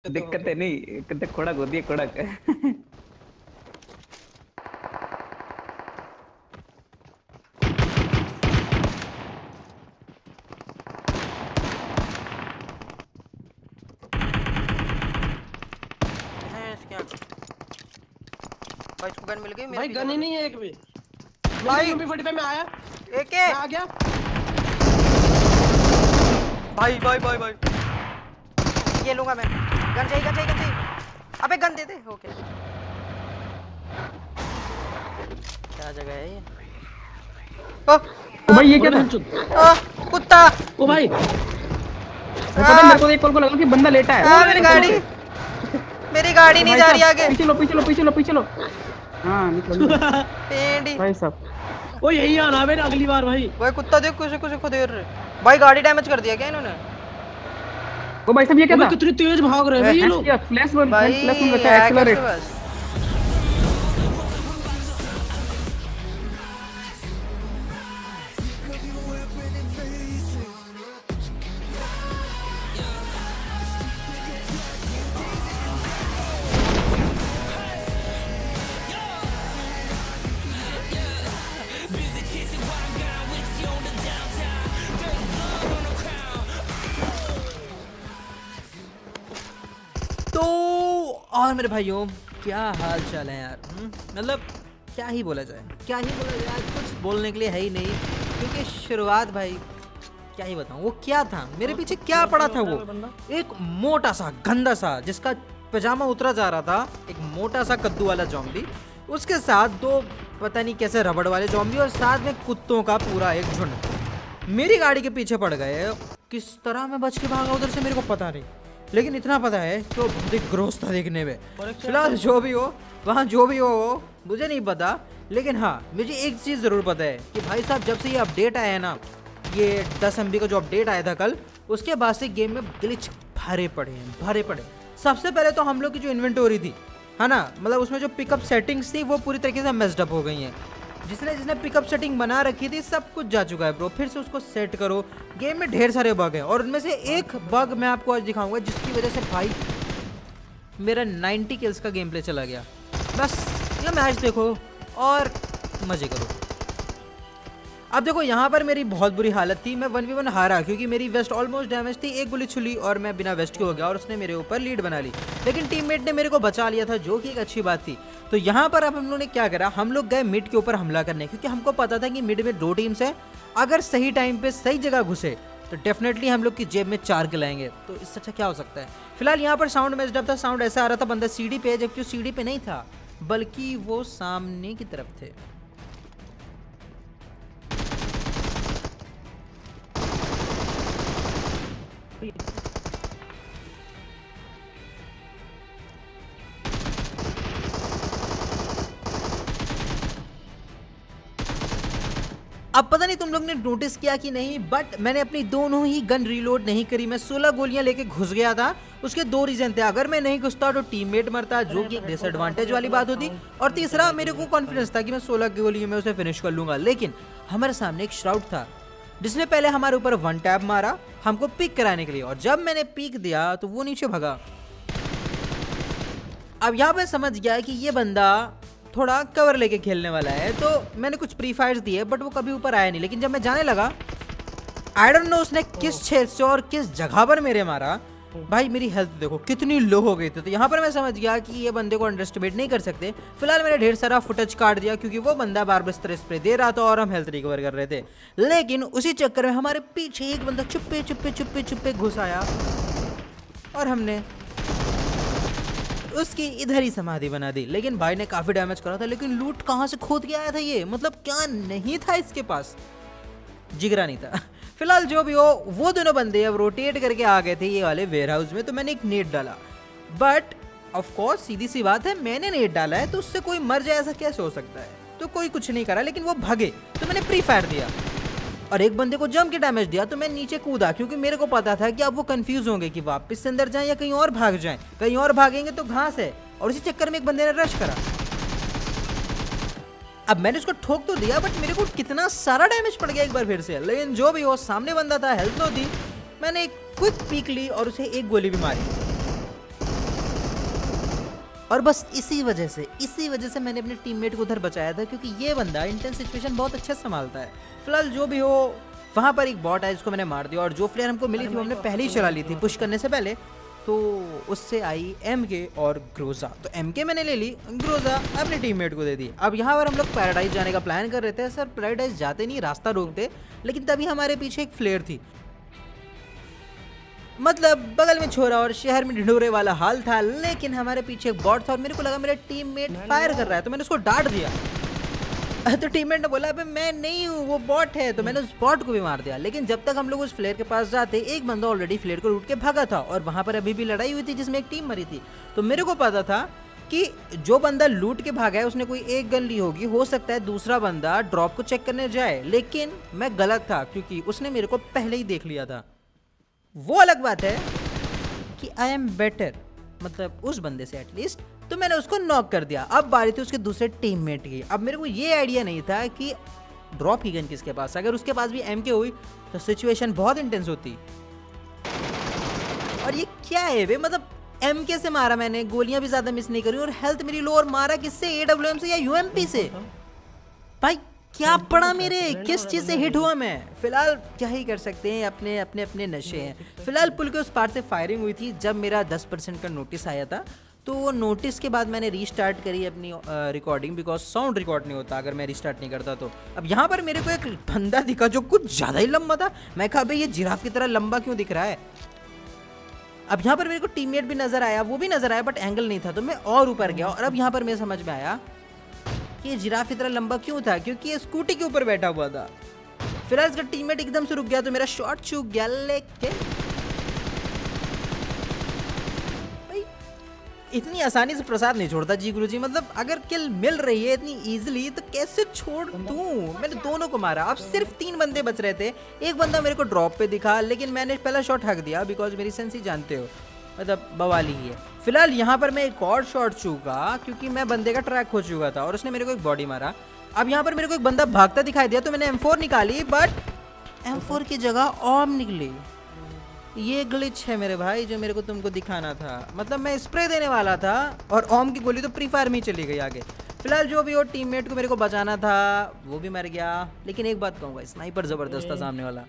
दिक्कत है नहीं कहते कोड़क होती है कोड़क। भाई इसको गन मिल गई भाई गन ही नहीं है एक भी भाई मेरे 45 में आया एक है आ गया भाई भाई भाई भाई ये लूंगा मैं गन चाहिए अबे गन दे दे ओके क्या जगह है ये ओ भाई ये क्या था? कुत्ता ओ भाई पता है मेरे को एक कॉल को लगा कि बंदा लेटा है। मेरी गाड़ी नहीं जा रही आगे पीछे लो हाँ निकल पेंडी भाई साहब। ओ यही आना मेरे अगली बार भाई कुत्ता देख कुछ को देर भाई गाड़ी डैमेज कर दिया क्या इन्होंने? ओ भाई साहब ये क्या था? कितनी तेज भाग रहे हैं भाई ये लोग। फ्लैश वन रखा है एक्सेलरेट। तो और मेरे भाइयों क्या हाल चाल है यार। मतलब क्या ही बोला जाए कुछ बोलने के लिए है ही नहीं क्योंकि शुरुआत भाई क्या ही बताऊं वो क्या था मेरे पीछे क्या पड़ा था। वो एक मोटा सा गंदा सा जिसका पजामा उतरा जा रहा था, एक मोटा सा कद्दू वाला जॉम्बी, उसके साथ दो पता नहीं कैसे रबड़ वाले जॉम्बी और साथ में कुत्तों का पूरा एक झुंड मेरी गाड़ी के पीछे पड़ गए। किस तरह मैं बच के भागा उधर से मेरे को पता नहीं, लेकिन इतना पता है कि वो बहुत ही ग्रोस था देखने में। फिलहाल जो भी हो वहाँ जो भी हो मुझे नहीं पता, लेकिन हाँ मुझे एक चीज़ ज़रूर पता है कि भाई साहब जब से ये अपडेट आया है ना, ये 10 MB का जो अपडेट आया था कल, उसके बाद से गेम में ग्लिच भरे पड़े। सबसे पहले तो हम लोग की जो इन्वेंटोरी थी है ना, मतलब उसमें जो पिकअप सेटिंग्स थी वो पूरी तरीके से मेस्ड अप हो गई हैं। जिसने पिकअप सेटिंग बना रखी थी सब कुछ जा चुका है ब्रो, फिर से उसको सेट करो। गेम में ढेर सारे बग हैं और उनमें से एक बग मैं आपको आज दिखाऊंगा जिसकी वजह से भाई मेरा 90 किल्स का गेम प्ले चला गया। बस ये मैच देखो और मजे करो। अब देखो यहाँ पर मेरी बहुत बुरी हालत थी, मैं 1v1 हारा क्योंकि मेरी वेस्ट ऑलमोस्ट डैमेज थी, एक गोली छुली और मैं बिना वेस्ट के हो गया और उसने मेरे ऊपर लीड बना ली, लेकिन टीममेट ने मेरे को बचा लिया था जो कि एक अच्छी बात थी। तो यहाँ पर अब हम लोगों ने क्या करा, हम लोग गए मिड के ऊपर हमला करने क्योंकि हमको पता था कि मिड में 2 टीम्स है, अगर सही टाइम पे सही जगह घुसे तो डेफिनेटली हम लोग की जेब में 4 किल आएंगे। तो इससे अच्छा क्या हो सकता है। फिलहाल यहाँ पर साउंड मैच था, साउंड ऐसा आ रहा था बंदा सीढ़ी पे है, जबकि वो सीढ़ी पे नहीं था बल्कि वो सामने की तरफ थे। अब पता नहीं तुम लोग ने नोटिस किया कि नहीं, बट मैंने अपनी दोनों ही गन रीलोड नहीं करी। मैं 16 गोलियां लेके घुस गया था। उसके 2 रीजन थे, अगर मैं नहीं घुसता तो टीममेट मरता जो कि एक डिसएडवांटेज वाली बात होती, और तीसरा मेरे को कॉन्फिडेंस था कि मैं 16 की गोलियों में उसे फिनिश कर लूंगा। लेकिन हमारे सामने एक श्राउड था जिसने पहले हमारे ऊपर 1 टैप मारा हमको पिक कराने के लिए, और जब मैंने पिक दिया तो वो नीचे भगा। अब यहाँ पे समझ गया कि ये बंदा थोड़ा कवर लेके खेलने वाला है, तो मैंने कुछ प्री फायर्स दिए बट वो कभी ऊपर आया नहीं। लेकिन जब मैं जाने लगा आई डोंट नो उसने किस छेद से और किस जगह पर मेरे मारा, भाई मेरी हेल्थ देखो कितनी लो हो गई थी। तो यहाँ पर मैं समझ गया कि ये बंदे को अंडरएस्टिमेट नहीं कर सकते। फिलहाल मैंने ढेर सारा फुटेज काट दिया क्योंकि वो बंदा बार बार स्प्रे दे रहा था और हम हेल्थ रिकवर कर रहे थे। लेकिन उसी चक्कर में हमारे पीछे एक बंदा चुप्पे घुस आया और हमने उसकी इधर ही समाधि बना दी। लेकिन भाई ने काफी डैमेज करा था, लेकिन लूट कहां से खोद के आया था ये, मतलब क्या नहीं था इसके पास, जिगरा नहीं था। फिलहाल जो भी हो, वो दोनों बंदे अब रोटेट करके आ गए थे ये वाले वेयर हाउस में। तो मैंने एक नेट डाला, बट ऑफ कोर्स सीधी सी बात है मैंने नेट डाला है तो उससे कोई मर जाए ऐसा कैसे हो सकता है। तो कोई कुछ नहीं करा, लेकिन वो भागे तो मैंने प्री फायर दिया और एक बंदे को जम के डैमेज दिया। तो मैं नीचे कूदा क्योंकि मेरे को पता था कि अब वो कंफ्यूज होंगे कि वापस से अंदर जाएं या कहीं और भाग जाएं। कहीं और भागेंगे तो घास है, और इसी चक्कर में एक बंदे ने रश करा। अब मैंने उसको ठोक तो दिया बट मेरे को कितना सारा डैमेज पड़ गया एक बार फिर से। लेकिन जो भी हो, सामने बंदा था, हेल्थ लो थी, मैंने एक क्विक पीक ली और उसे एक गोली भी मारी। और बस इसी वजह से मैंने अपने टीममेट को उधर बचाया था, क्योंकि ये बंदा इंटेंस सिचुएशन बहुत अच्छे से संभालता है। फिलहाल जो भी हो, वहाँ पर एक बॉट है जिसको मैंने मार दिया, और जो फ्लेयर हमको मिली थी वो हमने पहले ही चला ली थी पुश करने से पहले। तो उससे आई MK और ग्रोजा। तो MK मैंने ले ली, ग्रोजा अपने टीममेट को दे दी। अब यहाँ पर हम लोग पैराडाइज जाने का प्लान कर रहे थे। सर पैराडाइज जाते नहीं, रास्ता रोकते, लेकिन तभी हमारे पीछे एक फ्लेयर थी। मतलब बगल में छोरा और शहर में ढिंढोरे वाला हाल था, लेकिन हमारे पीछे एक बॉट था और मेरे को लगा मेरा टीममेट फायर कर रहा है, तो मैंने उसको डांट दिया। तो टीममेट ने बोला अबे मैं नहीं हूँ, वो बॉट है, तो मैंने उस बॉट को भी मार दिया। लेकिन जब तक हम लोग उस फ्लेयर के पास जाते, एक बंदा ऑलरेडी फ्लेयर को लूट के भागा था, और वहां पर अभी भी लड़ाई हुई थी जिसमें एक टीम मरी थी। तो मेरे को पता था कि जो बंदा लूट के भागा है उसने कोई एक गन ली होगी, हो सकता है दूसरा बंदा ड्रॉप को चेक करने जाए, लेकिन मैं गलत था क्योंकि उसने मेरे को पहले ही देख लिया था। वो अलग बात है कि आई एम बेटर, मतलब उस बंदे से एटलीस्ट, तो मैंने उसको नॉक कर दिया। अब बारी थी उसके दूसरे टीममेट की। अब मेरे को ये आइडिया नहीं था कि ड्रॉप की गन किसके पास, अगर उसके पास भी MK हुई तो सिचुएशन बहुत इंटेंस होती। और ये क्या है बे, मतलब MK से मारा मैंने, गोलियां भी ज्यादा मिस नहीं करी, और हेल्थ मेरी लो, और मारा किससे, AWM से या UMP से। भाई क्या पड़ा मेरे, किस चीज से हिट हुआ मैं? फिलहाल क्या ही कर सकते हैं, अपने अपने अपने नशे हैं। फिलहाल पुल के उस पार से फायरिंग हुई थी जब मेरा 10% का नोटिस आया था। तो वो नोटिस के बाद मैंने रीस्टार्ट करी अपनी रिकॉर्डिंग, बिकॉज साउंड रिकॉर्ड नहीं होता अगर मैं रीस्टार्ट नहीं करता तो। अब यहाँ पर मेरे को एक बंदा दिखा जो कुछ ज़्यादा ही लंबा था। मैं कहा भाई ये जिराफ की तरह लंबा क्यों दिख रहा है। अब यहाँ पर मेरे को टीममेट भी नज़र आया, वो भी नज़र आया, बट एंगल नहीं था, तो मैं और ऊपर गया। और अब यहाँ पर मेरे समझ में आया कि ये जिराफ की तरह लंबा क्यों था, क्योंकि ये स्कूटी के ऊपर बैठा हुआ था। फिलहाल इसका टीममेट एकदम से रुक गया तो मेरा शॉट चूक गया। लेकिन भाई इतनी आसानी से प्रसाद नहीं छोड़ता जी गुरुजी, मतलब अगर किल मिल रही है इतनी इजीली तो कैसे छोड़ दूं। मैंने दोनों को मारा। अब सिर्फ 3 बंदे बच रहे थे। एक बंदा मेरे को ड्रॉप पे दिखा, लेकिन मैंने पहला शॉट हक दिया बिकॉज मेरी सेंस ही जानते हो, मतलब बवाली ही है। फिलहाल यहाँ पर मैं एक और शॉट चूका क्योंकि मैं बंदे का ट्रैक हो चुका था और उसने मेरे को एक बॉडी मारा। अब यहाँ पर मेरे को एक बंदा भागता दिखाई दिया तो मैंने M4 निकाली, बट M4 की जगह ओम निकली। ये ग्लिच है मेरे भाई जो मेरे को तुमको दिखाना था। मतलब मैं स्प्रे देने वाला था और ओम की गोली तो प्री फायर में ही चली गई आगे। फिलहाल जो भी हो, टीममेट को मेरे को बचाना था, वो भी मर गया। लेकिन एक बात कहूँगा, स्नाइपर जबरदस्त था सामने वाला।